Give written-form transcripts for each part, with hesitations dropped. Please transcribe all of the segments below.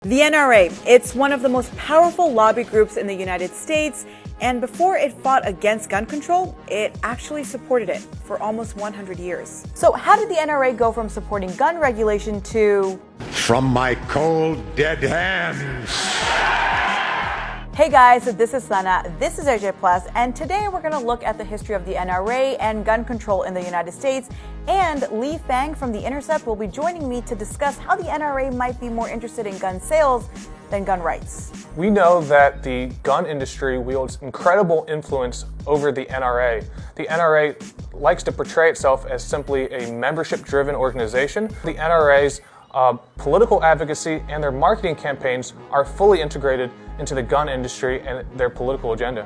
The NRA, it's one of the most powerful lobby groups in the United States, and before it fought against gun control, it actually supported it for almost 100 years. So how did the NRA go from supporting gun regulation to... From my cold, dead hands. Hey guys, this is Sana, this is AJ Plus, and today we're going to look at the history of the NRA and gun control in the United States, and Lee Fang from The Intercept will be joining me to discuss how the NRA might be more interested in gun sales than gun rights. We know that the gun industry wields incredible influence over the NRA. The NRA likes to portray itself as simply a membership-driven organization. The NRA's political advocacy and their marketing campaigns are fully integrated into the gun industry and their political agenda.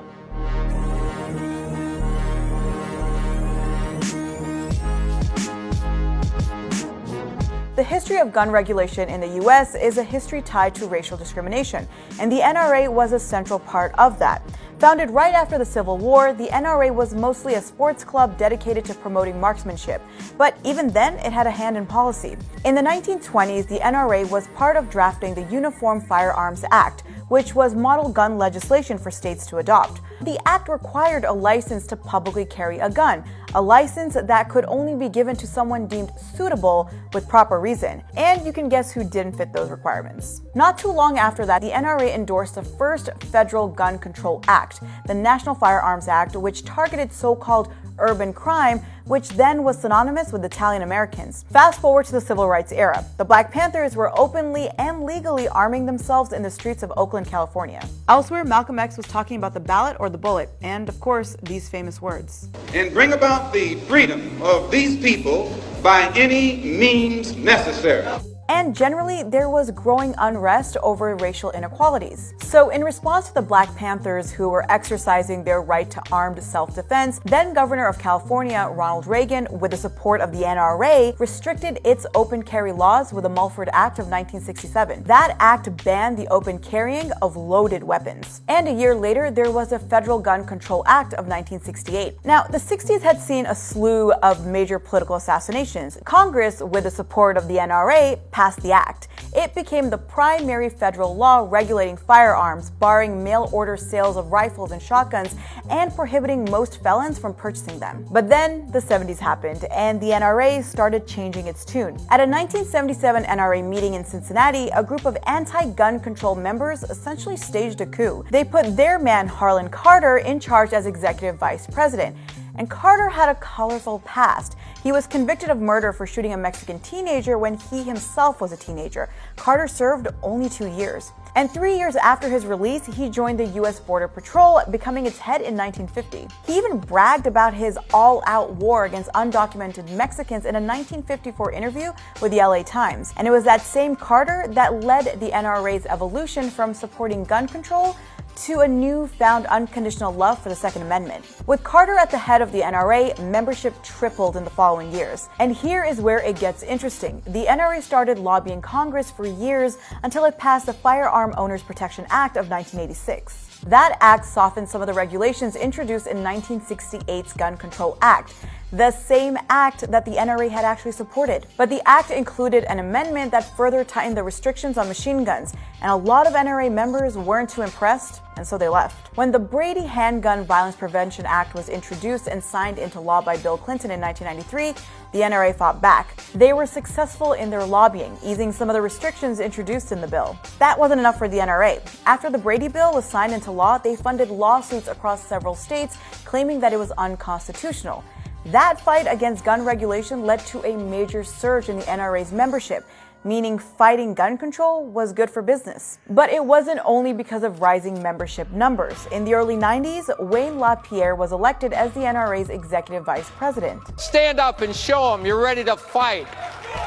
The history of gun regulation in the U.S. is a history tied to racial discrimination, and the NRA was a central part of that. Founded right after the Civil War, the NRA was mostly a sports club dedicated to promoting marksmanship, but even then it had a hand in policy. In the 1920s, the NRA was part of drafting the Uniform Firearms Act, which was model gun legislation for states to adopt. The act required a license to publicly carry a gun, a license that could only be given to someone deemed suitable with proper reason. And you can guess who didn't fit those requirements. Not too long after that, the NRA endorsed the first federal gun control act, the National Firearms Act, which targeted so-called urban crime, which then was synonymous with Italian Americans. Fast forward to the Civil Rights era. The Black Panthers were openly and legally arming themselves in the streets of Oakland, California. Elsewhere, Malcolm X was talking about the ballot or the bullet, and of course, these famous words. And bring about the freedom of these people by any means necessary. And generally, there was growing unrest over racial inequalities. So in response to the Black Panthers, who were exercising their right to armed self-defense, then Governor of California, Ronald Reagan, with the support of the NRA, restricted its open carry laws with the Mulford Act of 1967. That act banned the open carrying of loaded weapons. And a year later, there was a Federal Gun Control Act of 1968. Now, the 60s had seen a slew of major political assassinations. Congress, with the support of the NRA, passed the act. It became the primary federal law regulating firearms, barring mail-order sales of rifles and shotguns, and prohibiting most felons from purchasing them. But then the 70s happened, and the NRA started changing its tune. At a 1977 NRA meeting in Cincinnati, a group of anti-gun control members essentially staged a coup. They put their man Harlan Carter in charge as executive vice president. And Carter had a colorful past. He was convicted of murder for shooting a Mexican teenager when he himself was a teenager. Carter served only 2 years. And 3 years after his release, he joined the U.S. Border Patrol, becoming its head in 1950. He even bragged about his all-out war against undocumented Mexicans in a 1954 interview with the LA Times. And it was that same Carter that led the NRA's evolution from supporting gun control to a newfound unconditional love for the Second Amendment. With Carter at the head of the NRA, membership tripled in the following years. And here is where it gets interesting. The NRA started lobbying Congress for years until it passed the Firearm Owners Protection Act of 1986. That act softened some of the regulations introduced in 1968's Gun Control Act, the same act that the NRA had actually supported. But the act included an amendment that further tightened the restrictions on machine guns, and a lot of NRA members weren't too impressed, and so they left. When the Brady Handgun Violence Prevention Act was introduced and signed into law by Bill Clinton in 1993, the NRA fought back. They were successful in their lobbying, easing some of the restrictions introduced in the bill. That wasn't enough for the NRA. After the Brady bill was signed into law, they funded lawsuits across several states claiming that it was unconstitutional. That fight against gun regulation led to a major surge in the NRA's membership, meaning fighting gun control was good for business. But it wasn't only because of rising membership numbers. In the early 90s, Wayne LaPierre was elected as the NRA's executive vice president. Stand up and show them you're ready to fight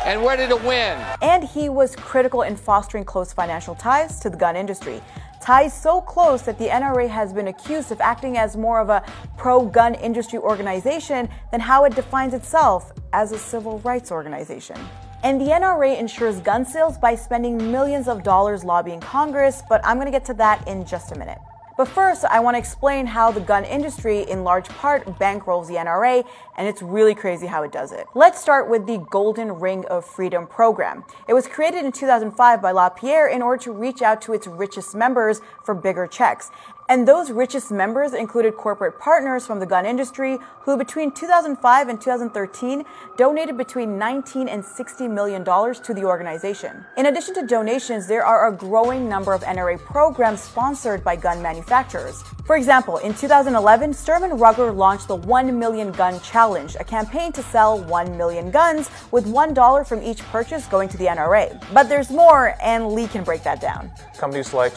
and ready to win. And he was critical in fostering close financial ties to the gun industry. Ties so close that the NRA has been accused of acting as more of a pro-gun industry organization than how it defines itself as a civil rights organization. And the NRA ensures gun sales by spending millions of dollars lobbying Congress, but I'm going to get to that in just a minute. But first, I want to explain how the gun industry in large part bankrolls the NRA, and it's really crazy how it does it. Let's start with the Golden Ring of Freedom program. It was created in 2005 by LaPierre in order to reach out to its richest members for bigger checks. And those richest members included corporate partners from the gun industry who between 2005 and 2013 donated between $19 and $60 million to the organization. In addition to donations, there are a growing number of NRA programs sponsored by gun manufacturers. For example, in 2011, Sturm & Ruger launched the 1 Million Gun Challenge, a campaign to sell 1 million guns with $1 from each purchase going to the NRA. But there's more, and Lee can break that down. Companies like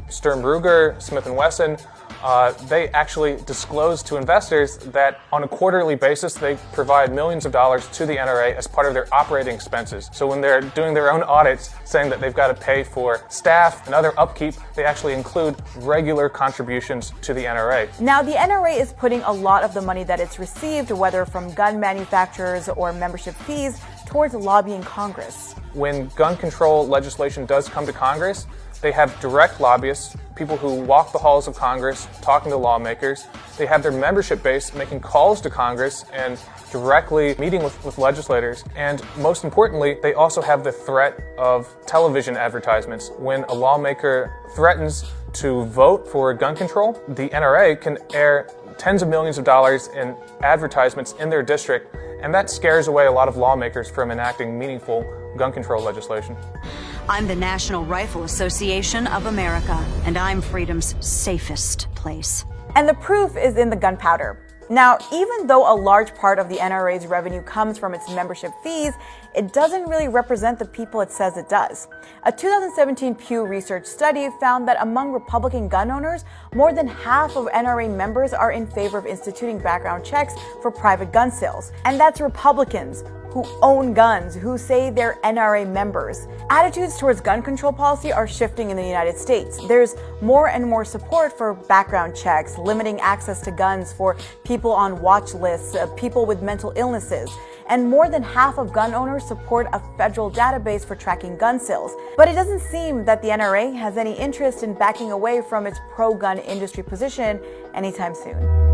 Sturm Ruger, Smith & Wesson, they actually disclose to investors that on a quarterly basis they provide millions of dollars to the NRA as part of their operating expenses. So when they're doing their own audits saying that they've got to pay for staff and other upkeep, they actually include regular contributions to the NRA. Now, the NRA is putting a lot of the money that it's received, whether from gun manufacturers or membership fees, towards lobbying Congress. When gun control legislation does come to Congress, they have direct lobbyists, people who walk the halls of Congress, talking to lawmakers. They have their membership base making calls to Congress and directly meeting with legislators. And most importantly, they also have the threat of television advertisements. When a lawmaker threatens to vote for gun control, the NRA can air tens of millions of dollars in advertisements in their district, and that scares away a lot of lawmakers from enacting meaningful gun control legislation. I'm the National Rifle Association of America, and I'm freedom's safest place. And the proof is in the gunpowder. Now, even though a large part of the NRA's revenue comes from its membership fees, it doesn't really represent the people it says it does. A 2017 Pew Research study found that among Republican gun owners, more than half of NRA members are in favor of instituting background checks for private gun sales. And that's Republicans who own guns, who say they're NRA members. Attitudes towards gun control policy are shifting in the United States. There's more and more support for background checks, limiting access to guns for people on watch lists, people with mental illnesses. And more than half of gun owners support a federal database for tracking gun sales. But it doesn't seem that the NRA has any interest in backing away from its pro-gun industry position anytime soon.